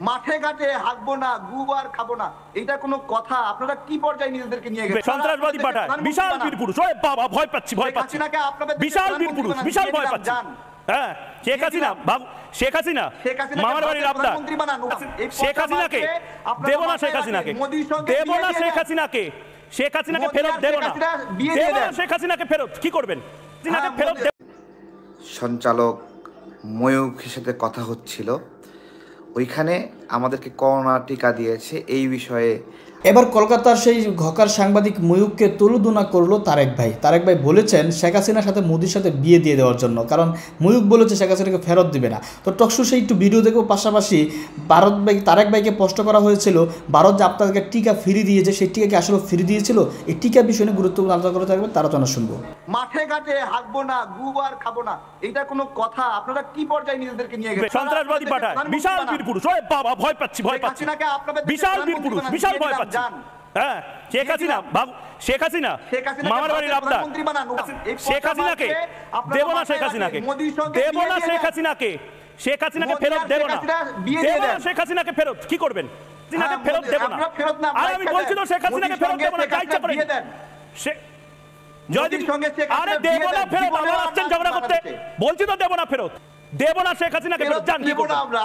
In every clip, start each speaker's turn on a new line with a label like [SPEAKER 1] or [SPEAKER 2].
[SPEAKER 1] মাঠে ঘাটে হাঁকবো না, গুবার খাবো না, এটা কোনো কথা? আপনারা কি পর্যায়ে নিজেদেরকে নিয়ে গেছেন?
[SPEAKER 2] সন্ত্রাসবাদী পাঠায় বিশাল বীর পুরুষ। ওই বাবা, ভয় পাচ্ছি, ভয় পাচ্ছি। বিশাল বীর পুরুষ, বিশাল ভয় পাচ্ছি। হ্যাঁ, শেখ হাসিনা, শেখ হাসিনা মামার বাড়ির আবদার। শেখ হাসিনাকে দেব না, শেখ হাসিনাকে দেব না, শেখ হাসিনাকে, শেখ হাসিনাকে ফেরত দেব না, দেব না শেখ হাসিনাকে ফেরত। কি করবেন? ফেরত।
[SPEAKER 3] সঞ্চালক ময়ূখের সাথে কথা হচ্ছিল, ওইখানে আমাদেরকে করোনা টিকা দিয়েছে এই বিষয়ে।
[SPEAKER 4] এবার কলকাতার সেই ঘকার সাংবাদিক ময়ূখকে তুলুদুনা করলো তারেক ভাই। তারেক ভাই বলেছেন শেখ হাসিনার সাথে মোদির সাথে বিয়ে দিয়ে দেওয়ার জন্য, কারণ ময়ূখ বলেছে শেখ হাসিনাকে ফেরত দিবে না। তো টকশো সেই একটু ভিডিও দেখবো, পাশাপাশি তারেক ভাইকে প্রশ্ন করা হয়েছিল ভারত যে আপনাদেরকে টিকা ফ্রি দিয়েছে, সেই টিকা কি আসলে ফ্রি দিয়েছিল? এই টিকা বিষয়ে গুরুত্বপূর্ণ আলোচনা করে থাকবে, তার আলোচনা শুনবো।
[SPEAKER 1] মাঠে ঘাটে হাঁকবো না, গুবার খাবো না, এটা কোনো কথা? আপনারা কি পর্যায়ে নিজেদেরকে নিয়ে গেছেন?
[SPEAKER 2] সন্ত্রাসবাদী পাঠায় বিশাল বীর পুরুষ। ওই বাবা, ভয় পাচ্ছি, ভয় পাচ্ছি। বিশাল বীর পুরুষ, বিশাল ভয় পাচ্ছি। হ্যাঁ, শেখ হাসিনা, শেখ হাসিনা মামার বাড়ির আবদার। শেখ হাসিনাকে দেব না, শেখ হাসিনাকে দেব না, শেখ হাসিনাকে, শেখ হাসিনাকে ফেরত দেব না, দেব না শেখ হাসিনাকে ফেরত। কি করবেন? ফেরত দেব না। আর আমি বলছি তো শেখ হাসিনাকে ফেরত দেব না, যা ইচ্ছা করেন। জয়দীপ সঙ্গে আরে দেব না ফেরত। আবার আসছেন ঝগড়া করতে। বলছি তো দেব না ফেরত, দেব না শেখ হাসিনাকে ফেরত। জান কি করব আমরা?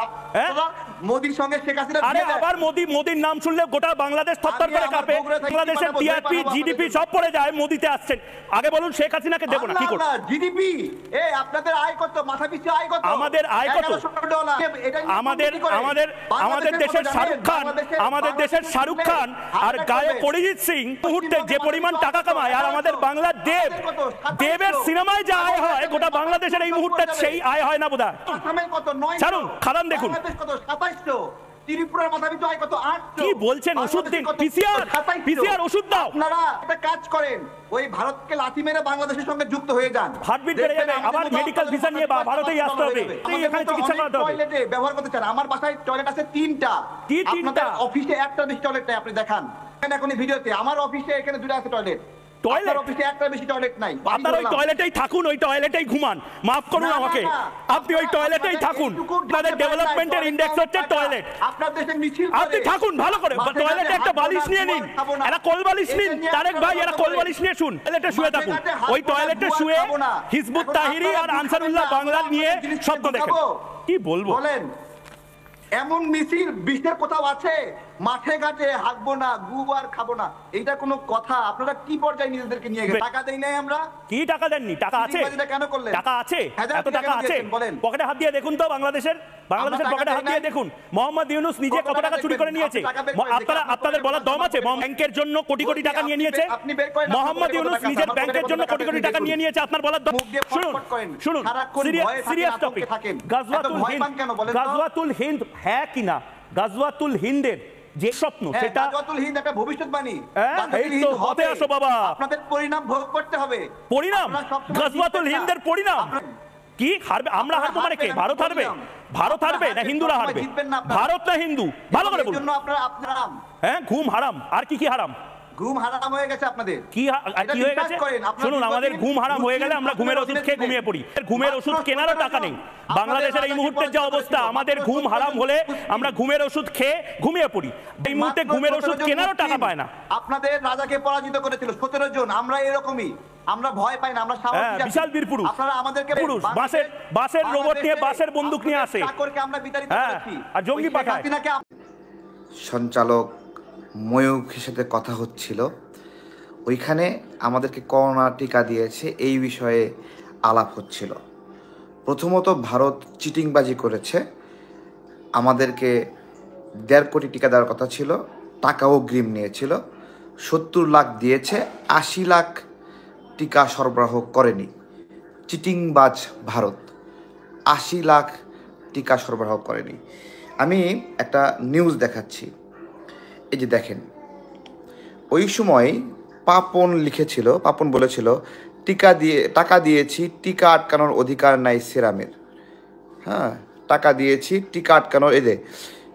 [SPEAKER 1] মোদির সঙ্গে শেখ হাসিনা।
[SPEAKER 2] আরে আবার মোদির নাম শুনলে গোটা বাংলাদেশ থরথর করে কাঁপে। বাংলাদেশের টিআরপি, জিডিপি সব পড়ে যায়। মোদিতে আসছেন, আগে বলুন শেখ হাসিনাকে দেব না। কি করব?
[SPEAKER 1] জিডিপি আপনাদের আয় কত? মাথা পিছু আয় কত?
[SPEAKER 2] আমাদের আয় কত? আমাদের দেশের শাহরুখ খান, আমাদের দেশের শাহরুখ খান আর গায়ক অরিজিৎ সিং মুহূর্তে যে পরিমাণ টাকা কামায়, আর আমাদের বাংলার দেবের সিনেমায় যে আয় হয় গোটা বাংলাদেশের এই মুহূর্তে সেই আয় হয় না বোধহয়। ছাড়ুন, খাদান দেখুন।
[SPEAKER 1] ত্রিপুরার মাথা পিছু আয় কত? 800।
[SPEAKER 2] কি বলছেন? ওষুধ দিন, পিসিআর ওষুধ দাও।
[SPEAKER 1] আপনারা একটা কাজ করেন, ওই ভারতকে লাথি মেরে বাংলাদেশের সঙ্গে যুক্ত হয়ে যান।
[SPEAKER 2] হার্টবিট বেড়ে যাবে, আবার মেডিকেল ভিসা নিয়ে ভারতেই আসতে হবে। এখানে চিকিৎসা করাতে হবে।
[SPEAKER 1] টয়লেটে ব্যবহার করতে চান? আমার বাসায় টয়লেট আছে 3টা।
[SPEAKER 2] কি 3টা?
[SPEAKER 1] অফিসে একটা বেশি টয়লেট নাই, আপনি দেখান এখন ভিডিওতে। আমার অফিসে এখানে 2টা আছে টয়লেট। অফিসে একটা বেশি টয়লেট নাই।
[SPEAKER 2] আপনার ওই টয়লেটেই থাকুন, ওই টয়লেটেই ঘুমান। মাফ করুন আমাকে, আপনি ওই টয়লেটেই থাকুন। আপনাদের ডেভেলপমেন্টের ইন্ডেক্স হচ্ছে টয়লেট।
[SPEAKER 1] আপনার দেশে মিছিল
[SPEAKER 2] আপনি থাকুন ভালো করে। টয়লেটে একটা বালিশ নিয়ে নিন, একটা কোল বালিশ নিন। তারেক ভাই, একটা কোল বালিশ নিয়ে শুন, টয়লেটে শুয়ে থাকুন। ওই টয়লেটে শুয়ে হিজবুত তাহরিরি আর আনসারুল্লাহ বাংলা নিয়ে শব্দ দেখেন। কি বলবো বলেন?
[SPEAKER 1] এমন মিছিল বিশ্বের কোথাও আছে? মাঠে ঘাটে হাঁকবো না, গুবার খাবো না, এটা কোনো কথা? আপনারা কি পর্যায়ে নিজেদেরকে নিয়ে গেছেন? টাকা দেই নাই আমরা?
[SPEAKER 2] কি টাকা দেননি? টাকা আছে,
[SPEAKER 1] কেন করলেন?
[SPEAKER 2] টাকা আছে, এত টাকা আছে। পকেটে হাত দিয়ে দেখুন তো, বাংলাদেশের পকেটে হাত দিয়ে দেখুন। মোহাম্মদ ইউনূস নিজে কত টাকা চুরি করে নিয়েছে? আপনাদের বলার দম আছে? ব্যাংকের জন্য কোটি কোটি টাকা নিয়ে নিয়েছে মোহাম্মদ ইউনূস, নিজের ব্যাংকের জন্য কোটি কোটি টাকা নিয়ে নিয়েছে। আপনার বলার দম? শুনুন, সিরিয়াস টপিক। গাজওয়াতুল হিন্দ হ্যাঁ কিনা? গাজওয়াতুল হিন্দের যে স্বপ্ন, সেটা
[SPEAKER 1] গাজওয়াতুল হিন্দ একটা ভবিষ্যৎবাণী।
[SPEAKER 2] এই তো হতে আসো বাবা,
[SPEAKER 1] আপনাদের পরিণাম ভোগ করতে হবে।
[SPEAKER 2] পরিণাম? গাজওয়াতুল হিন্দের পরিণাম কি? হারবে? আমরা হারবো মানে কে? ভারত হারবে? ভারত হারবে না হিন্দুরা হারবে? ভারত না হিন্দু? ভালো করে বলুন। হ্যাঁ, ঘুম হারাম। আর কি কি হারাম?
[SPEAKER 1] ঘুম হারাম হয়ে গেছে আপনাদের।
[SPEAKER 2] কি হয়ে গেছে? শুনুন, আমাদের ঘুম হারাম হয়ে গেলে আমরা ঘুমের ওষুধ খেয়ে ঘুমিয়ে পড়ি। ঘুমের ওষুধ কেনারও টাকা নেই। বাংলাদেশের এই মুহূর্তের যে অবস্থা, আমাদের ঘুম হারাম হলে আমরা ঘুমের ওষুধ খেয়ে ঘুমিয়ে পড়ি। এই মুহূর্তে ঘুমের ওষুধ কেনারও টাকা পায় না।
[SPEAKER 1] আপনাদের রাজাকে পরাজিত করেছিল 17 জন। আমরা এরকমই, আমরা ভয় পাই না, আমরা সাহসী।
[SPEAKER 2] বিশাল বীর পুরুষ।
[SPEAKER 1] আপনারা আমাদেরকে
[SPEAKER 2] পুরুষ বাসের রোবট নিয়ে, বাসের বন্দুক নিয়ে আসে,
[SPEAKER 1] আমরা বিতাড়িত করেছি
[SPEAKER 2] আর জঙ্গি পাঠায়।
[SPEAKER 3] সঞ্চালক ময়ূখের সাথে কথা হচ্ছিল, ওইখানে আমাদেরকে করোনা টিকা দিয়েছে এই বিষয়ে আলাপ হচ্ছিল। প্রথমত ভারত চিটিংবাজি করেছে, আমাদেরকে 1.5 কোটি টিকা দেওয়ার কথা ছিল, টাকাও অগ্রিম নিয়েছিল। 70 লাখ দিয়েছে, 80 লাখ টিকা সরবরাহ করেনি। চিটিংবাজ ভারত 80 লাখ টিকা সরবরাহ করেনি। আমি একটা নিউজ দেখাচ্ছি, এই যে দেখেন। ওই সময় পাপন লিখেছিল, পাপন বলেছিল টাকা দিয়েছি, টিকা আটকানোর অধিকার নাই সেরামের। হ্যাঁ, টাকা দিয়েছি, টিকা আটকানোর। এই যে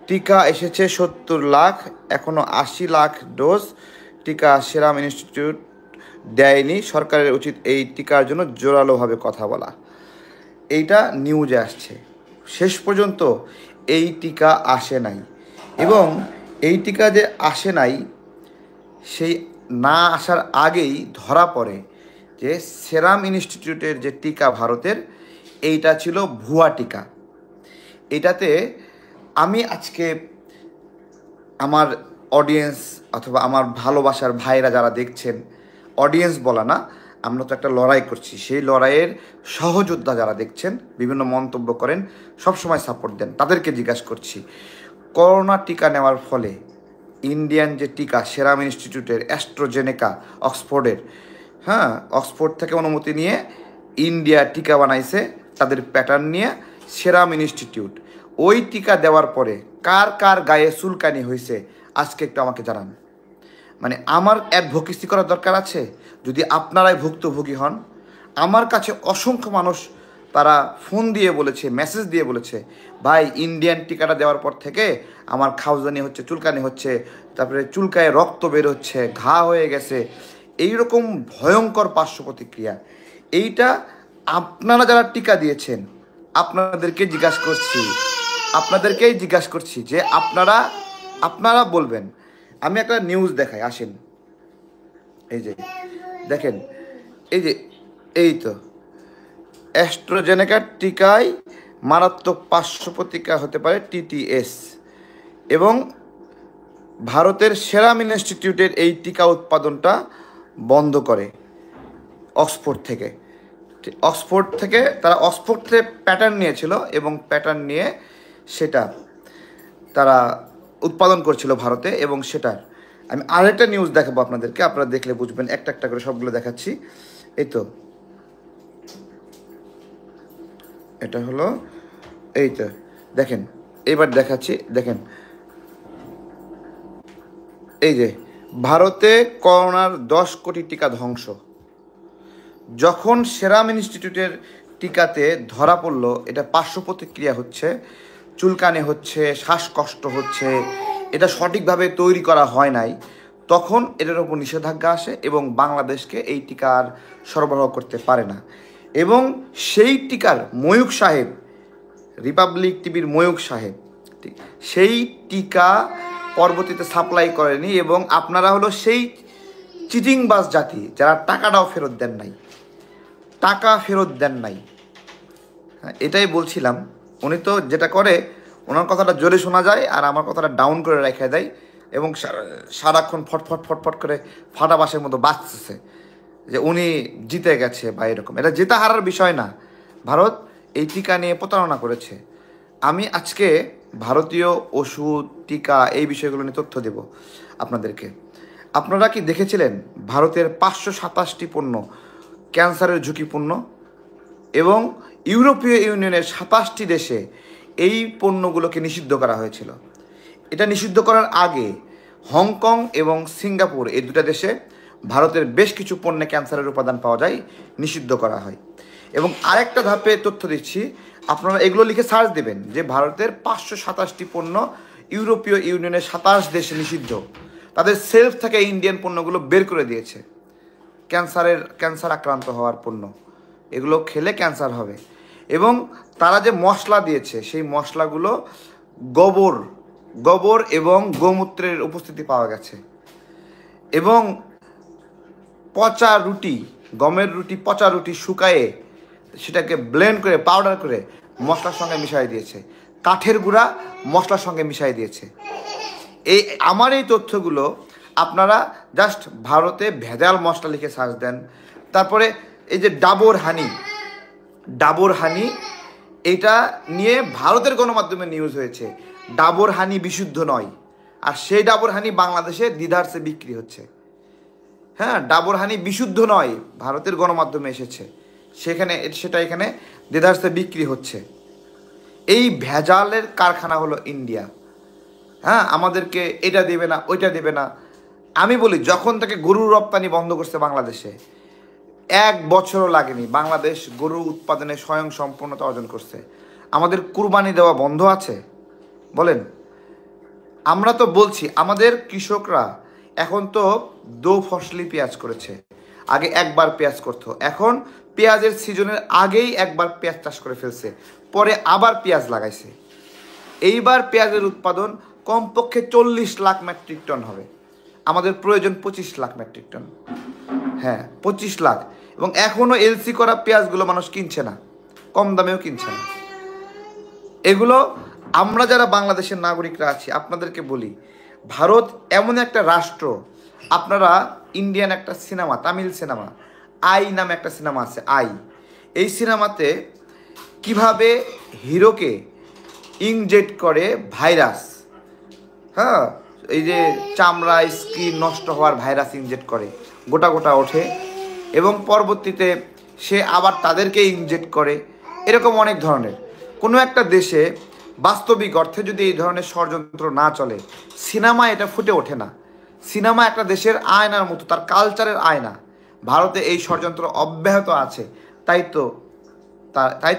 [SPEAKER 3] টিকা এসেছে 70 লাখ, এখনো 80 লাখ ডোজ টিকা সেরাম ইনস্টিটিউট দেয়নি। সরকারের উচিত এই টিকার জন্য জোরালোভাবে কথা বলা। এইটা নিউজে আসছে। শেষ পর্যন্ত এই টিকা আসে নাই, এবং এই টিকা যে আসে নাই সেই না আসার আগেই ধরা পড়ে যে সেরাম ইনস্টিটিউটের যে টিকা ভারতের, এইটা ছিল ভুয়া টিকা। এটাতে আমি আজকে আমার অডিয়েন্স অথবা আমার ভালোবাসার ভাইরা যারা দেখছেন, অডিয়েন্স বলা না, আমরা তো একটা লড়াই করছি, সেই লড়াইয়ের সহযোদ্ধা যারা দেখছেন, বিভিন্ন মন্তব্য করেন, সবসময় সাপোর্ট দেন, তাদেরকে জিজ্ঞাসা করছি, করোনা টিকা নেওয়ার ফলে ইন্ডিয়ান যে টিকা সেরাম ইনস্টিটিউটের অ্যাস্ট্রোজেনেকা অক্সফোর্ডের, হ্যাঁ, অক্সফোর্ড থেকে অনুমতি নিয়ে ইন্ডিয়া টিকা বানাইছে তাদের প্যাটার্ন নিয়ে সেরাম ইনস্টিটিউট, ওই টিকা দেওয়ার পরে কার কার গায়ে চুলকানি হয়েছে আজকে একটু আমাকে জানান। মানে আমার অ্যাডভোকেসি করার দরকার আছে। যদি আপনারাই ভুক্তভোগী হন, আমার কাছে অসংখ্য মানুষ তারা ফোন দিয়ে বলেছে, মেসেজ দিয়ে বলেছে, ভাই ইন্ডিয়ান টিকাটা দেওয়ার পর থেকে আমার খাউজানি হচ্ছে, চুলকানি হচ্ছে, তারপরে চুলকায় রক্ত বের হচ্ছে, ঘা হয়ে গেছে, এইরকম ভয়ঙ্কর পার্শ্ব প্রতিক্রিয়া। এইটা আপনারা যারা টিকা দিয়েছেন আপনাদেরকেই জিজ্ঞাসা করছি যে আপনারা বলবেন। আমি একটা নিউজ দেখাই, আসেন, এই যে দেখেন, এই তো অ্যাস্ট্রোজেনেকার টিকায় মারাত্মক পার্শ্ব প্রতিক্রিয়া হতে পারে TTS, এবং ভারতের সেরাম ইনস্টিটিউটের এই টিকা উৎপাদনটা বন্ধ করে অক্সফোর্ড থেকে তারা অক্সফোর্ড থেকে প্যাটার্ন নিয়েছিল, এবং প্যাটার্ন নিয়ে সেটা তারা উৎপাদন করছিল ভারতে, এবং সেটার আমি আরেকটা নিউজ দেখাবো আপনাদেরকে, আপনারা দেখলে বুঝবেন, একটা একটা করে সবগুলো দেখাচ্ছি। এই তো এটা হলো, এই তো দেখেন, এবার দেখাচ্ছি, দেখেন এই যে ভারতে করোনার 10 কোটি টিকা ধ্বংস। যখন সেরাম ইনস্টিটিউটের টিকাতে ধরা পড়লো এটা পার্শ্ব প্রতিক্রিয়া হচ্ছে, চুলকানি হচ্ছে, শ্বাসকষ্ট হচ্ছে, এটা সঠিকভাবে তৈরি করা হয় নাই, তখন এটার উপর নিষেধাজ্ঞা আসে এবং বাংলাদেশকে এই টিকার সরবরাহ করতে পারে না। এবং সেই টিকার ময়ূক সাহেব, রিপাবলিক টিভির ময়ূক সাহেব, সেই টিকা পরবর্তীতে সাপ্লাই করেনি, এবং আপনারা হলো সেই চিটিংবাজ জাতি যারা টাকাটাও ফেরত দেন নাই। এটাই বলছিলাম, উনি তো যেটা করে ওনার কথাটা জোরে শোনা যায় আর আমার কথাটা ডাউন করে রেখে দেয়, এবং সারাক্ষণ ফটফট করে ফাটা বাঁশের মতো বাঁচতেছে যে উনি জিতে গেছে বা এরকম। এটা জেতা হারার বিষয় না, ভারত এই টিকা নিয়ে প্রতারণা করেছে। আমি আজকে ভারতীয় ওষুধ, টিকা, এই বিষয়গুলো নিয়ে তথ্য দেব আপনাদেরকে। আপনারা কি দেখেছিলেন ভারতের 527টি পণ্য ক্যান্সারের ঝুঁকিপূর্ণ, এবং ইউরোপীয় ইউনিয়নের 27টি দেশে এই পণ্যগুলোকে নিষিদ্ধ করা হয়েছিল। এটা নিষিদ্ধ করার আগে হংকং এবং সিঙ্গাপুর, এই দুটো দেশে ভারতের বেশ কিছু পণ্যে ক্যান্সারের উপাদান পাওয়া যায়, নিষিদ্ধ করা হয়। এবং আরেকটা ধাপে তথ্য দিচ্ছি, আপনারা এগুলো লিখে সার্চ দেবেন যে ভারতের 527টি পণ্য ইউরোপীয় ইউনিয়নের 27 দেশে নিষিদ্ধ, তাদের সেলফ থেকে ইন্ডিয়ান পণ্যগুলো বের করে দিয়েছে। ক্যান্সার আক্রান্ত হওয়ার পণ্য, এগুলো খেলে ক্যান্সার হবে। এবং তারা যে মশলা দিয়েছে সেই মশলাগুলো গোবর এবং গোমূত্রের উপস্থিতি পাওয়া গেছে। এবং পচা রুটি, গমের রুটি, পচা রুটি শুকায়ে সেটাকে ব্লেন্ড করে পাউডার করে মশলার সঙ্গে মিশিয়ে দিয়েছে, কাঠের গুঁড়া মশলার সঙ্গে মিশিয়ে দিয়েছে। আমার এই তথ্যগুলো আপনারা জাস্ট ভারতে ভেজাল মশলা লিখে সার্চ দেন। তারপরে এই যে ডাবর হানি এটা নিয়ে ভারতের গণমাধ্যমে নিউজ হয়েছে, ডাবর হানি বিশুদ্ধ নয়, আর সেই ডাবর হানি বাংলাদেশে দ্বিধার্সে বিক্রি হচ্ছে। হ্যাঁ, ডাবর হানি বিশুদ্ধ নয়, ভারতের গণমাধ্যমে এসেছে, সেটা এখানে দ্বিধার্সে বিক্রি হচ্ছে। এই ভেজালের কারখানা হলো ইন্ডিয়া। হ্যাঁ, আমাদেরকে এটা দেবে না, ওইটা দেবে না। আমি বলি, যখন থেকে গরুর রপ্তানি বন্ধ করছে বাংলাদেশে, 1 বছরও লাগেনি বাংলাদেশ গরু উৎপাদনে স্বয়ং সম্পূর্ণতা অর্জন করছে। আমাদের কুরবানি দেওয়া বন্ধ আছে বলেন? আমরা তো বলছি আমাদের কৃষকরা এখন তো 2 ফসলি পেঁয়াজ করেছে, আগে একবার পেঁয়াজ করতো, এখন পেঁয়াজের সিজনের আগেই একবার পেঁয়াজ চাষ করে ফেলছে, পরে আবার পেঁয়াজ লাগাইছে। এইবার পেঁয়াজের উৎপাদন কমপক্ষে 40 লাখ মেট্রিক টন হবে। আমাদের প্রয়োজন 25 লাখ মেট্রিক টন। হ্যাঁ, 25 লাখ। এবং এখনও এলসি করা পেঁয়াজগুলো মানুষ কিনছে না, কম দামেও কিনছে না। এগুলো আমরা যারা বাংলাদেশের নাগরিকরা আছি আপনাদেরকে বলি, ভারত এমন একটা রাষ্ট্র, আপনারা ইন্ডিয়ান একটা সিনেমা, তামিল সিনেমা আই নামে একটা সিনেমা আছে, আই, এই সিনেমাতে কিভাবে হিরোকে ইনজেক্ট করে ভাইরাস, হ্যাঁ, এই যে চামড়া স্কিন নষ্ট হওয়ার ভাইরাস ইনজেক্ট করে, গোটা গোটা ওঠে এবং পরবর্তীতে সে আবার তাদেরকে ইনজেক্ট করে, এরকম অনেক ধরনের। কোনো একটা দেশে বাস্তবিক অর্থে যদি এই ধরনের ষড়যন্ত্র না চলে, সিনেমা এটা ফুটে ওঠে না। সিনেমা একটা দেশের আয়নার মতো, তার কালচারের আয়না। ভারতে এই ষড়যন্ত্র অব্যাহত আছে, তাই তো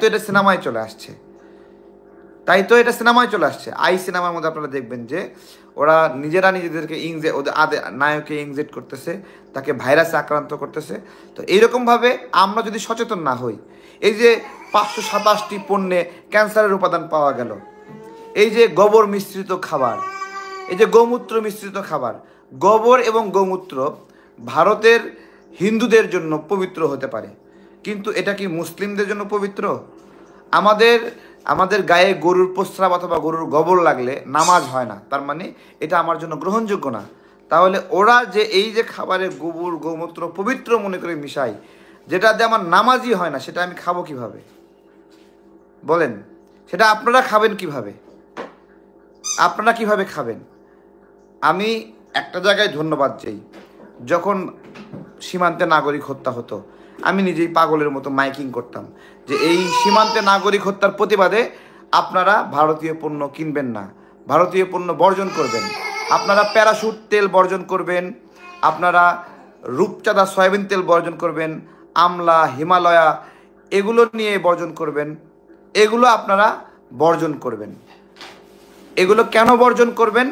[SPEAKER 3] এটা সিনেমায় চলে আসছে, আই সিনেমার মধ্যে আপনারা দেখবেন যে ওরা নিজেরা নিজেদেরকে ওদের নায়ককে ইনজেক্ট করতেছে, তাকে ভাইরাসে আক্রান্ত করতেছে। তো এইরকমভাবে আমরা যদি সচেতন না হই, এই যে 527টি পণ্যে ক্যান্সারের উপাদান পাওয়া গেল, এই যে গোবর মিশ্রিত খাবার, এই যে গোমূত্র মিশ্রিত খাবার, গোবর এবং গোমূত্র ভারতের হিন্দুদের জন্য পবিত্র হতে পারে, কিন্তু এটা কি মুসলিমদের জন্য পবিত্র? আমাদের গায়ে গরুর প্রস্রাব অথবা গরুর গোবর লাগলে নামাজ হয় না, তার মানে এটা আমার জন্য গ্রহণযোগ্য না। তাহলে ওরা যে এই যে খাবারে গোবর গোমূত্র পবিত্র মনে করে মিশাই, যেটা দিয়ে আমার নামাজই হয় না, সেটা আমি খাবো কিভাবে বলেন? সেটা আপনারা খাবেন কিভাবে? আপনারা কিভাবে খাবেন? আমি একটা জায়গায় ধন্যবাদ চাই, যখন সীমান্তে নাগরিক হত্যা হতো আমি নিজেই পাগলের মতো মাইকিং করতাম যে এই সীমান্তে নাগরিক হত্যার প্রতিবাদে আপনারা ভারতীয় পণ্য কিনবেন না, ভারতীয় পণ্য বর্জন করবেন, আপনারা প্যারাশুট তেল বর্জন করবেন, আপনারা রূপচাঁদা সয়াবিন তেল বর্জন করবেন, আমলা হিমালয়া এগুলো নিয়ে বর্জন করবেন, এগুলো আপনারা বর্জন করবেন। এগুলো কেন বর্জন করবেন?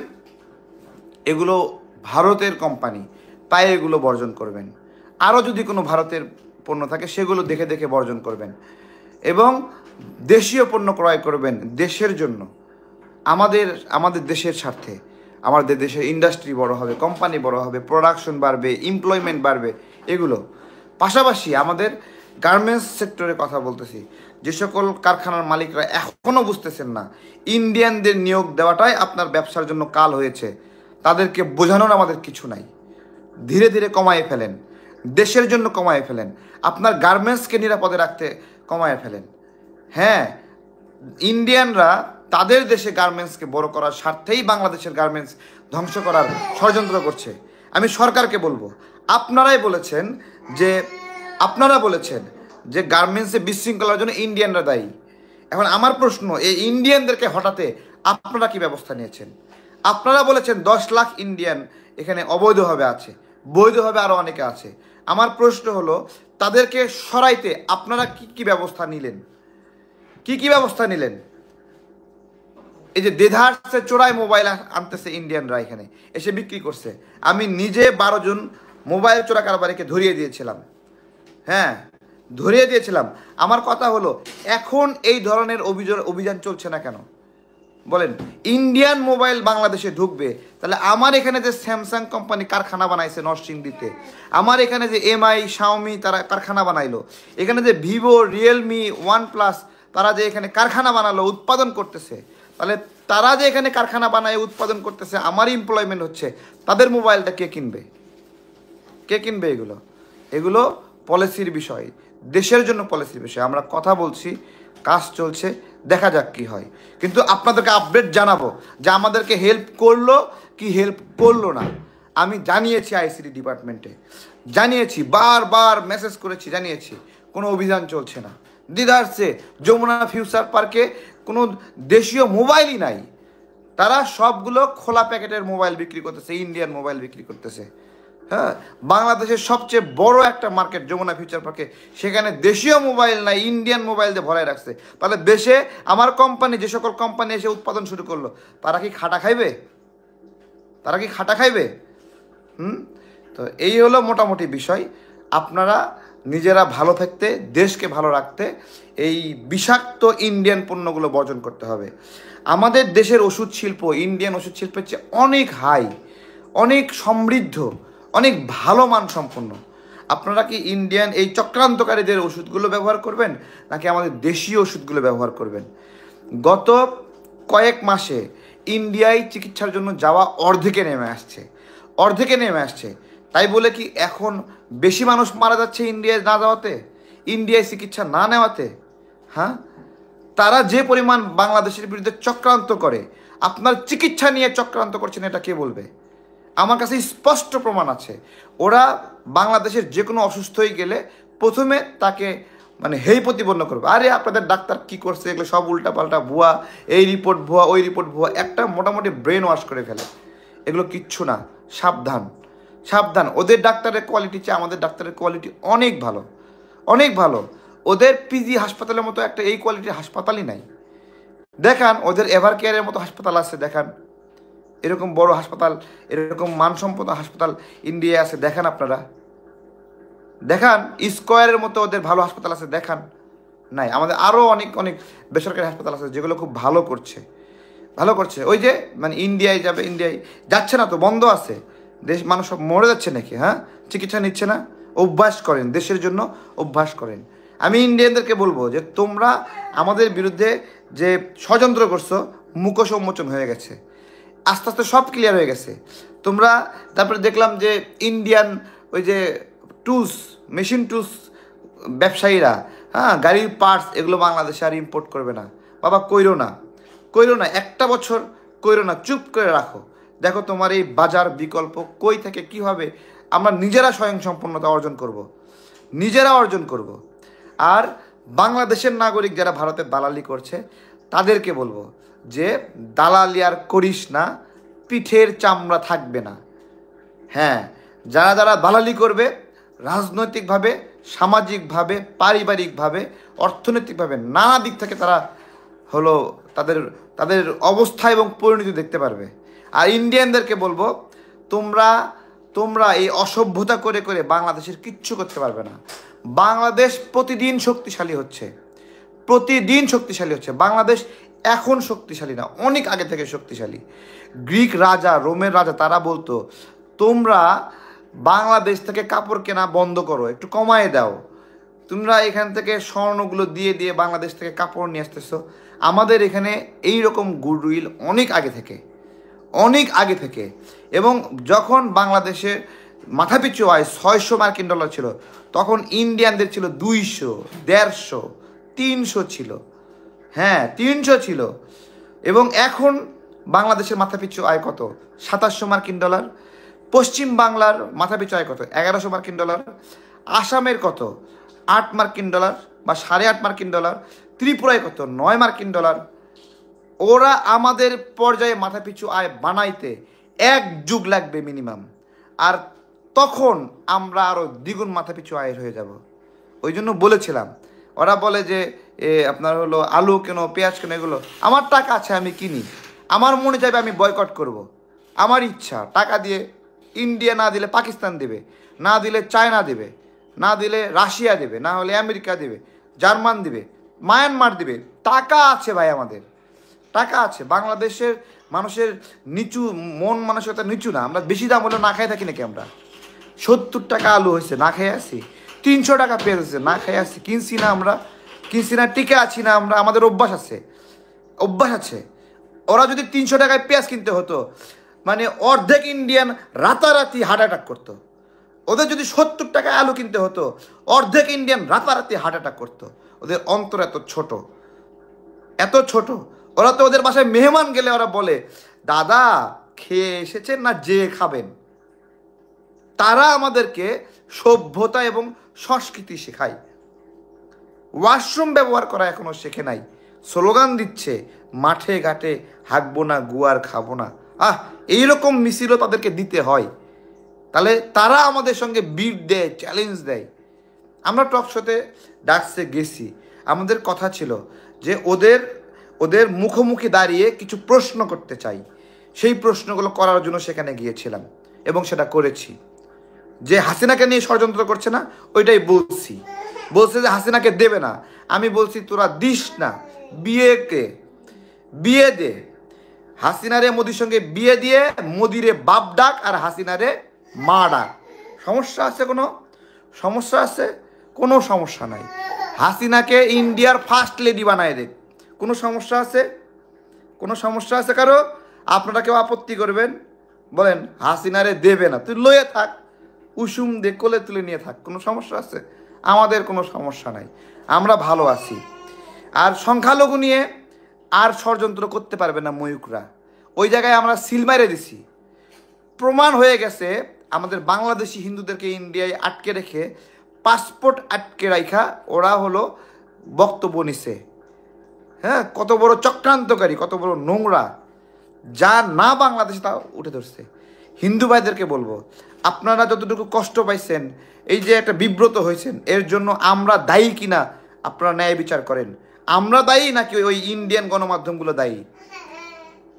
[SPEAKER 3] এগুলো ভারতের কোম্পানি, তাই এগুলো বর্জন করবেন। আরও যদি কোনো ভারতের পণ্য থাকে সেগুলো দেখে দেখে বর্জন করবেন এবং দেশীয় পণ্য ক্রয় করবেন দেশের জন্য, আমাদের দেশের স্বার্থে। আমাদের দেশের ইন্ডাস্ট্রি বড় হবে, কোম্পানি বড় হবে, প্রোডাকশন বাড়বে, এমপ্লয়মেন্ট বাড়বে, এগুলো। পাশাপাশি আমাদের গার্মেন্টস সেক্টরে কথা বলতেছি, যে সকল কারখানার মালিকরা এখনও বুঝতেছেন না ইন্ডিয়ানদের নিয়োগ দেওয়াটাই আপনার ব্যবসার জন্য কাল হয়েছে, তাদেরকে বোঝানোর আমাদের কিছু নাই। ধীরে ধীরে কমায়ে ফেলেন, দেশের জন্য কমায়ে ফেলেন, আপনার গার্মেন্টসকে নিরাপদে রাখতে কমায়ে ফেলেন। হ্যাঁ, ইন্ডিয়ানরা তাদের দেশে গার্মেন্টসকে বড় করার স্বার্থেই বাংলাদেশের গার্মেন্টস ধ্বংস করার ষড়যন্ত্র করছে। আমি সরকারকে বলবো, আপনারা বলেছেন যে গার্মেন্টসে বিশৃঙ্খলার জন্য ইন্ডিয়ানরা দায়ী। এখন আমার প্রশ্ন, এই ইন্ডিয়ানদেরকে হঠাতে আপনারা কি ব্যবস্থা নিয়েছেন? আপনারা বলেছেন 10 লাখ ইন্ডিয়ান এখানে অবৈধভাবে আছে, বৈধভাবে আরও অনেকে আছে। আমার প্রশ্ন হলো, তাদেরকে সরাইতে আপনারা কি ব্যবস্থা নিলেন? কি ব্যবস্থা নিলেন? এই যে দেধারসে চোরাই মোবাইল আনতেছে ইন্ডিয়ানরা, এখানে এসে বিক্রি করছে। আমি নিজে 12 জন মোবাইল চোরা কারবারিকে ধরিয়ে দিয়েছিলাম। হ্যাঁ, ধরিয়ে দিয়েছিলাম। আমার কথা হলো, এখন এই ধরনের অভিযান চলছে না কেন বলেন? ইন্ডিয়ান মোবাইল বাংলাদেশে ঢুকবে, তাহলে আমার এখানে যে স্যামসাং কোম্পানি কারখানা বানাইছে নরসিংদীতে, আমার এখানে যে এমআই শাওমি তারা কারখানা বানাইলো, এখানে যে ভিভো রিয়েলমি ওয়ানপ্লাস তারা যে এখানে কারখানা বানালো, উৎপাদন করতেছে, তাহলে তারা যে এখানে কারখানা বানায় উৎপাদন করতেছে, আমার এমপ্লয়মেন্ট হচ্ছে, তাদের মোবাইলটা কে কিনবে? এগুলো পলিসির বিষয়, দেশের জন্য পলিসির বিষয়। আমরা কথা বলছি, কাজ চলছে, দেখা যাক কি হয়। কিন্তু আপনাদেরকে আপডেট জানাবো যে আমাদেরকে হেল্প করলো কি হেল্প করলো না। আমি জানিয়েছি আইসিটি ডিপার্টমেন্টে, জানিয়েছি, বারবার মেসেজ করেছি, জানিয়েছি, কোনো অভিযান চলছে না। দিদারসে যমুনা ফিউচার পার্কে কোনো দেশীয় মোবাইলই নাই, তারা সবগুলো খোলা প্যাকেটের মোবাইল বিক্রি করতেছে, ইন্ডিয়ান মোবাইল বিক্রি করতেছে। হ্যাঁ, বাংলাদেশের সবচেয়ে বড় একটা মার্কেট যমুনা ফিউচার পার্কে, সেখানে দেশীয় মোবাইল নাই, ইন্ডিয়ান মোবাইল দিয়ে ভরাই রাখছে। তাহলে দেশে আমার কোম্পানি, যে সকল কোম্পানি এসে উৎপাদন শুরু করলো, তারা কি খাটা খাইবে? তো এই হলো মোটামুটি বিষয়। আপনারা নিজেরা ভালো থাকতে, দেশকে ভালো রাখতে এই বিষাক্ত ইন্ডিয়ান পণ্যগুলো বর্জন করতে হবে। আমাদের দেশের ওষুধ শিল্প ইন্ডিয়ান ওষুধ শিল্পের চেয়ে অনেক হাই, অনেক সমৃদ্ধ, অনেক ভালো মানসম্পন্ন। আপনারা কি ইন্ডিয়ান এই চক্রান্তকারীদের ওষুধগুলো ব্যবহার করবেন নাকি আমাদের দেশীয় ওষুধগুলো ব্যবহার করবেন? গত কয়েক মাসে ইন্ডিয়ায় চিকিৎসার জন্য যাওয়া অর্ধেকে নেমে আসছে। তাই বলে কি এখন বেশি মানুষ মারা যাচ্ছে ইন্ডিয়ায় না যাওয়াতে, ইন্ডিয়ায় চিকিৎসা না নেওয়াতে? হ্যাঁ, তারা যে পরিমাণ বাংলাদেশের বিরুদ্ধে চক্রান্ত করে, আপনার চিকিৎসা নিয়ে চক্রান্ত করছেন, এটা কে বলবে? আমার কাছে স্পষ্ট প্রমাণ আছে। ওরা বাংলাদেশের যে কোনো অসুস্থ হয়ে গেলে প্রথমে তাকে মানে হেই প্রতিপন্ন করবে, আরে আপনাদের ডাক্তার কি করছে, এগুলো সব উল্টাপাল্টা ভুয়া, এই রিপোর্ট ভুয়া, ওই রিপোর্ট ভুয়া, একটা মোটামুটি ব্রেন ওয়াশ করে ফেলে। এগুলো কিচ্ছু না, সাবধান। ওদের ডাক্তারের কোয়ালিটি চেয়ে আমাদের ডাক্তারের কোয়ালিটি অনেক ভালো। ওদের পিজি হাসপাতালের মতো একটা এই কোয়ালিটির হাসপাতালই নাই। দেখান ওদের এভার কেয়ারের মতো হাসপাতাল আছে, দেখান এরকম বড় হাসপাতাল, এরকম মানসম্পন্ন হাসপাতাল ইন্ডিয়ায় আছে, দেখান আপনারা। দেখান স্কোয়ারের মতো ওদের ভালো হাসপাতাল আছে, দেখান। নাই, আমাদের আরও অনেক বেসরকারি হাসপাতাল আছে যেগুলো খুব ভালো করছে। ওই যে মানে ইন্ডিয়ায় যাচ্ছে না তো, বন্ধ আছে। দেশ মানুষ সব মরে যাচ্ছে নাকি? হ্যাঁ, চিকিৎসা নিচ্ছে না। অভ্যাস করেন, দেশের জন্য অভ্যাস করেন। আমি ইন্ডিয়ানদেরকে বলবো যে তোমরা আমাদের বিরুদ্ধে যে ষড়যন্ত্র করছো, মুখোশ উন্মোচন হয়ে গেছে, আস্তে আস্তে সব ক্লিয়ার হয়ে গেছে। তোমরা তারপরে দেখলাম যে ইন্ডিয়ান ওই যে মেশিন টুলস ব্যবসায়ীরা, হ্যাঁ, গাড়ির পার্টস এগুলো বাংলাদেশে আর ইম্পোর্ট করবে না। বাবা কইরো না, একটা বছর কইরো না, চুপ করে রাখো। দেখো তোমার এই বাজার বিকল্প কই থেকে কীভাবে আমরা নিজেরা স্বয়ংসম্পূর্ণতা অর্জন করব। আর বাংলাদেশের নাগরিক যারা ভারতে দালালি করছে তাদেরকে বলবো যে দালালি আর করিস না, পিঠের চামড়া থাকবে না। হ্যাঁ, যারা দালালি করবে রাজনৈতিকভাবে, সামাজিকভাবে, পারিবারিকভাবে, অর্থনৈতিকভাবে নানা দিক থেকে তারা হলো তাদের অবস্থা এবং পরিণতি দেখতে পারবে। আর ইন্ডিয়ানদেরকে বলবো তোমরা এই অসভ্যতা করে বাংলাদেশের কিচ্ছু করতে পারবে না। বাংলাদেশ প্রতিদিন শক্তিশালী হচ্ছে। বাংলাদেশ এখন শক্তিশালী না, অনেক আগে থেকে শক্তিশালী। গ্রিক রাজা, রোমের রাজা তারা বলতো তোমরা বাংলাদেশ থেকে কাপড় কেনা বন্ধ করো, একটু কমায় দাও। তোমরা এখান থেকে স্বর্ণগুলো দিয়ে বাংলাদেশ থেকে কাপড় নিয়ে আসতেছো। আমাদের এখানে এই রকম গুডউইল অনেক আগে থেকে এবং যখন বাংলাদেশের মাথাপিছু আয় $600 ছিল, তখন ইন্ডিয়ানদের ছিল 200, 150, 300 ছিল। হ্যাঁ, 300 ছিল। এবং এখন বাংলাদেশের মাথাপিছু আয় কত? $2700। পশ্চিম বাংলার মাথাপিছু আয় কত? $1100। আসামের কত? $8 বা $8.5। ত্রিপুরায় কত? $9। ওরা আমাদের পর্যায়ে মাথাপিছু আয় বানাইতে 1 যুগ লাগবে মিনিমাম। আর তখন আমরা আরও দ্বিগুণ মাথাপিছু আয়ের হয়ে যাব। ওই জন্য বলেছিলাম, ওরা বলে যে আপনার হলো আলু কেন, পেঁয়াজ কেন, এগুলো আমার টাকা আছে আমি কিনি, আমার মনে চাইবে আমি বয়কট করব, আমার ইচ্ছা। টাকা দিয়ে ইন্ডিয়া না দিলে পাকিস্তান দেবে, না দিলে চায়না দেবে, না দিলে রাশিয়া দেবে, না হলে আমেরিকা দেবে, জার্মান দেবে, মায়ানমার দেবে। টাকা আছে ভাই, আমাদের টাকা আছে। বাংলাদেশের মানুষের নিচু মন মানসিকতা নিচু না। আমরা বেশি দাম হলে না খাই থাকি নাকি? আমরা 70 টাকা আলু হয়েছে না খাই আসি, 300 টাকা পেঁয়াজ হয়েছে না খাই আসি, কিনছি না, টিকে আছি না আমরা। আমাদের অভ্যাস আছে। ওরা যদি 300 টাকায় পেঁয়াজ কিনতে হতো, মানে অর্ধেক ইন্ডিয়ান রাতারাতি হার্ট অ্যাটাক করতো। ওদের যদি 70 টাকায় আলু কিনতে হতো, অর্ধেক ইন্ডিয়ান রাতারাতি হার্ট অ্যাটাক করতো। ওদের অন্তর এত ছোট। ওরা তো ওদের বাসায় মেহমান গেলে ওরা বলে, দাদা খেয়ে এসেছেন না যে খাবেন। তারা আমাদেরকে সভ্যতা এবং সংস্কৃতি শেখায়। ওয়াশরুম ব্যবহার করা এখনো শেখে নাই। স্লোগান দিচ্ছে মাঠে ঘাটে হাঁকবো না, গুয়ার খাবো না। এইরকম মিছিলও তাদেরকে দিতে হয়। তাহলে তারা আমাদের সঙ্গে বিট দেয়, চ্যালেঞ্জ দেয়। আমরা টক শোতে ডাকসে গেছি, আমাদের কথা ছিল যে ওদের মুখোমুখি দাঁড়িয়ে কিছু প্রশ্ন করতে চাই। সেই প্রশ্নগুলো করার জন্য সেখানে গিয়েছিলাম এবং সেটা করেছি। যে হাসিনাকে নিয়ে ষড়যন্ত্র করছে না, ওইটাই বলছে যে হাসিনাকে দেবে না। আমি বলছি তোরা দিস না, বিয়ে দে, হাসিনারে মোদির সঙ্গে বিয়ে দিয়ে মোদিরে বাপ ডাক আর হাসিনারে মা ডাক। সমস্যা আছে? কোনো সমস্যা আছে? কোনো সমস্যা নাই। হাসিনাকে ইন্ডিয়ার ফার্স্ট লেডি বানায় দেখ, কোনো সমস্যা আছে? কোনো সমস্যা আছে কারো? আপনারা কেউ আপত্তি করবেন? বলেন হাসিনারে দেবে না, তুই লয়ে থাক, উসুম দে, কোলে তুলে নিয়ে থাক, কোনো সমস্যা আছে? আমাদের কোনো সমস্যা নাই, আমরা ভালো আছি। আর সংখ্যালঘু নিয়ে আর ষড়যন্ত্র করতে পারবে না ময়ূকরা। ওই জায়গায় আমরা সিল মেরে দিছি, প্রমাণ হয়ে গেছে। আমাদের বাংলাদেশি হিন্দুদেরকে ইন্ডিয়ায় আটকে রেখে, পাসপোর্ট আটকে রাখা ওরা হলো বক্তব্য নিছে। হ্যাঁ, কত বড় চক্রান্তকারী, কত বড় নোংরা, যা না বাংলাদেশে তা উঠে ধরছে। হিন্দু ভাইদেরকে বলবো, আপনারা যতটুকু কষ্ট পাইছেন, এই যে একটা বিব্রত হয়েছেন, এর জন্য আমরা দায়ী কিনা আপনারা ন্যায় বিচার করেন। আমরা দায়ী নাকি ওই ইন্ডিয়ান গণমাধ্যমগুলো দায়ী?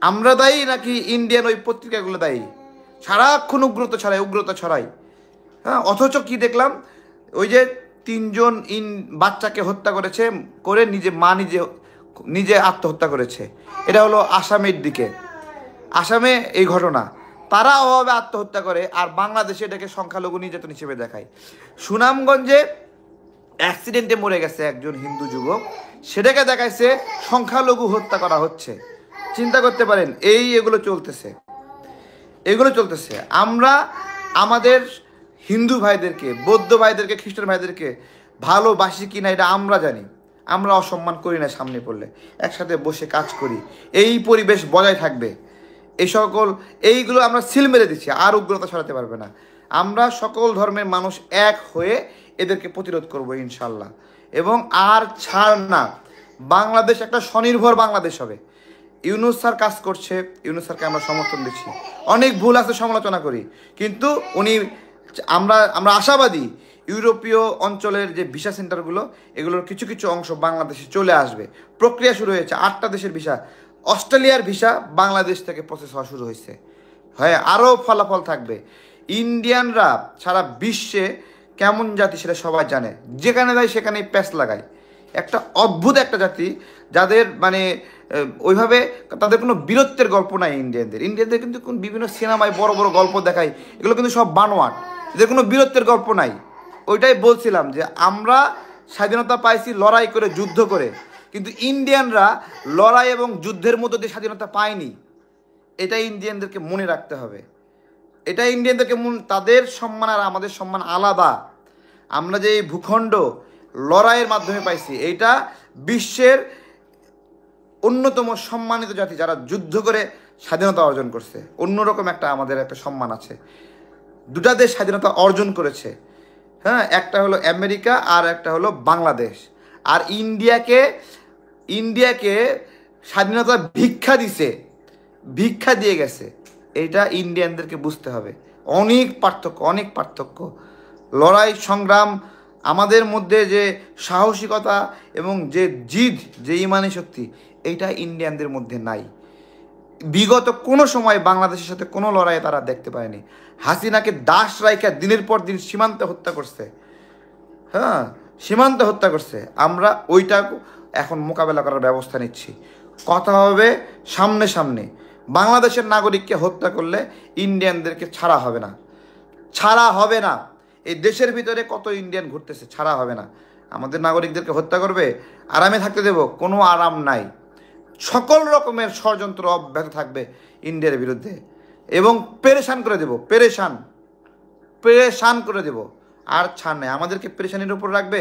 [SPEAKER 3] আমরা দায়ী নাকি ইন্ডিয়ান ওই পত্রিকাগুলো দায়ী? সারাক্ষণ উগ্রতা ছড়াই। হ্যাঁ, অথচ কি দেখলাম, ওই যে 3 জন বাচ্চাকে হত্যা করেছে, করে নিজে আত্মহত্যা করেছে। এটা হলো আসামের দিকে, আসামে এই ঘটনা। তারা অভাবে আত্মহত্যা করে, আর বাংলাদেশে এটাকে সংখ্যালঘু নির্যাতন হিসেবে দেখায়। সুনামগঞ্জে অ্যাক্সিডেন্টে মরে গেছে একজন হিন্দু যুবক, সেটাকে দেখাইছে সংখ্যালঘু হত্যা করা হচ্ছে। চিন্তা করতে পারেন, এগুলো চলতেছে। আমরা আমাদের হিন্দু ভাইদেরকে, বৌদ্ধ ভাইদেরকে, খ্রিস্টান ভাইদেরকে ভালোবাসি কিনা এটা আমরা জানি। আমরা অসম্মান করি না, সামনে পড়লে একসাথে বসে কাজ করি, এই পরিবেশ বজায় থাকবে। এইগুলো আমরা সিল মেরে দিচ্ছি, আর উগ্রতা ছড়াতে পারবে না। আমরা সকল ধর্মের মানুষ এক হয়ে এদেরকে প্রতিরোধ করব ইনশাল্লাহ। এবং আর ছাড় না, বাংলাদেশ একটা স্বনির্ভর বাংলাদেশ হবে। ইউনূস স্যার কাজ করছে, ইউনূস স্যারকে আমরা সমর্থন দিচ্ছি। অনেক ভুল আছে, সমালোচনা করি, কিন্তু আমরা আশাবাদী ইউরোপীয় অঞ্চলের যে ভিসা সেন্টারগুলো, এগুলোর কিছু কিছু অংশ বাংলাদেশে চলে আসবে। প্রক্রিয়া শুরু হয়েছে, 8টা দেশের ভিসা, অস্ট্রেলিয়ার ভিসা বাংলাদেশ থেকে প্রসেস হওয়া শুরু হয়েছে। হ্যাঁ, আরও ফলাফল থাকবে। ইন্ডিয়ানরা সারা বিশ্বে কেমন জাতি সেটা সবাই জানে, যেখানে যায় সেখানেই প্যাচ লাগায়। একটা অদ্ভুত একটা জাতি, যাদের মানে ওইভাবে তাদের কোনো বীরত্বের গল্প নাই। ইন্ডিয়ানদের কিন্তু বিভিন্ন সিনেমায় বড় বড় গল্প দেখায়, এগুলো কিন্তু সব বানোয়াট, এদের কোনো বীরত্বের গল্প নাই। ওইটাই বলছিলাম যে আমরা স্বাধীনতা পাইছি লড়াই করে, যুদ্ধ করে, কিন্তু ইন্ডিয়ানরা লড়াই এবং যুদ্ধের মধ্য দিয়ে স্বাধীনতা পায়নি। এটা ইন্ডিয়ানদেরকে মনে রাখতে হবে। এটা ইন্ডিয়ানদেরকে তাদের সম্মান আর আমাদের সম্মান আলাদা। আমরা যে এই ভূখণ্ড লড়াইয়ের মাধ্যমে পাইছি, এইটা বিশ্বের অন্যতম সম্মানিত জাতি, যারা যুদ্ধ করে স্বাধীনতা অর্জন করছে। অন্যরকম আমাদের একটা সম্মান আছে। 2টা দেশ স্বাধীনতা অর্জন করেছে। হ্যাঁ, একটা হলো আমেরিকা আর একটা হলো বাংলাদেশ। আর ইন্ডিয়াকে স্বাধীনতা ভিক্ষা দিয়ে গেছে। এইটা ইন্ডিয়ানদেরকে বুঝতে হবে। অনেক পার্থক্য। লড়াই সংগ্রাম, আমাদের মধ্যে যে সাহসিকতা এবং যে জিদ, যে ইমানি শক্তি, এইটা ইন্ডিয়ানদের মধ্যে নাই। বিগত কোনো সময় বাংলাদেশের সাথে কোনো লড়াইয়ে তারা দেখতে পায়নি। হাসিনাকে দাস রাইখা দিনের পর দিন সীমান্তে হত্যা করছে। হ্যাঁ, সীমান্তে হত্যা করছে। আমরা ওইটা এখন মোকাবেলা করার ব্যবস্থা নিচ্ছি। কথা হবে সামনে। বাংলাদেশের নাগরিককে হত্যা করলে ইন্ডিয়ানদেরকে ছাড়া হবে না। এই দেশের ভিতরে কত ইন্ডিয়ান ঘুরতেছে, ছাড়া হবে না। আমাদের নাগরিকদেরকে হত্যা করবে, আরামে থাকতে দেব? কোনো আরাম নাই। সকল রকমের ষড়যন্ত্র অব্যাহত থাকবে ইন্ডিয়ার বিরুদ্ধে, এবং পেরেশান করে দেব। আর ছাড় নেই, আমাদেরকে পেরেশানির উপর রাখবে,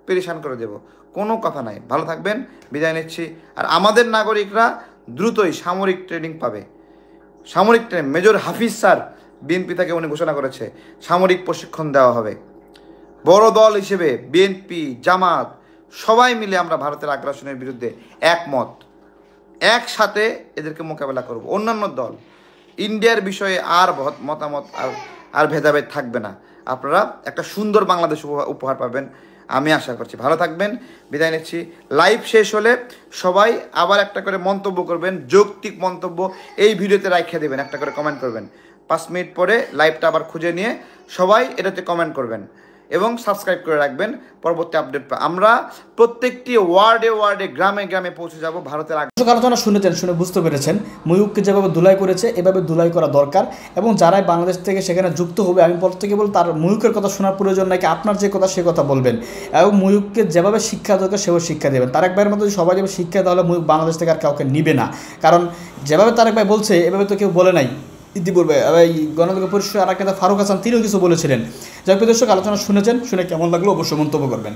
[SPEAKER 3] পেরেশান করে দেব, কোনো কথা নাই। ভালো থাকবেন, বিদায় নিচ্ছি। আর আমাদের নাগরিকরা দ্রুতই সামরিক ট্রেনিং পাবে। মেজর হাফিজ স্যার বিএনপি থেকে উনি ঘোষণা করেছে, সামরিক প্রশিক্ষণ দেওয়া হবে। বড় দল হিসেবে বিএনপি, জামাত সবাই মিলে আমরা ভারতের আগ্রাসনের বিরুদ্ধে একমত, একসাথে এদেরকে মোকাবেলা করব। অন্যান্য দল, ইন্ডিয়ার বিষয়ে আর মতামত আর ভেদাভেদ থাকবে না। আপনারা একটা সুন্দর বাংলাদেশ উপহার পাবেন। আমি আশা করছি। ভালো থাকবেন, বিদায় নিচ্ছি। লাইভ শেষ হলে সবাই আবার একটা করে মন্তব্য করবেন, যৌক্তিক মন্তব্য এই ভিডিওতে রাইখা দেবেন, একটা করে কমেন্ট করবেন। 5 মিনিট পরে লাইভটা আবার খুঁজে নিয়ে সবাই এটাতে কমেন্ট করবেন এবং সাবস্ক্রাইব করে রাখবেন পরবর্তী আপডেট। আমরা প্রত্যেকটি ওয়ার্ডে ওয়ার্ডে গ্রামে গ্রামে পৌঁছে যাব ভারতের।
[SPEAKER 4] আলোচনা শুনেছেন, শুনে বুঝতে পেরেছেন ময়ূককে যেভাবে ধুলাই করেছে এভাবে ধুলাই করা দরকার। এবং যারাই বাংলাদেশ থেকে সেখানে যুক্ত হবে, আমি প্রত্যেকে বল তার ময়ূকের কথা শোনার প্রয়োজন নাকি আপনার যে কথা সে কথা বলবেন, এবং ময়ূককে যেভাবে শিক্ষা দরকার সেভাবে শিক্ষা দেবেন। তারেক ভাইয়ের মতো সবাই যেভাবে শিক্ষা তাহলে ময়ূক বাংলাদেশ থেকে আর কাউকে নিবে না, কারণ যেভাবে তারেক ভাই বলছে এভাবে তো কেউ বলে নাই। ইতিপূর্বে এই গণতন্ত্র পরিষদের আর একটা ফারুক হাসান তিনিও কিছু বলেছিলেন। যাই হোক দর্শক, আলোচনা শুনেছেন, শুনে কেমন লাগলো অবশ্যই মন্তব্য করবেন।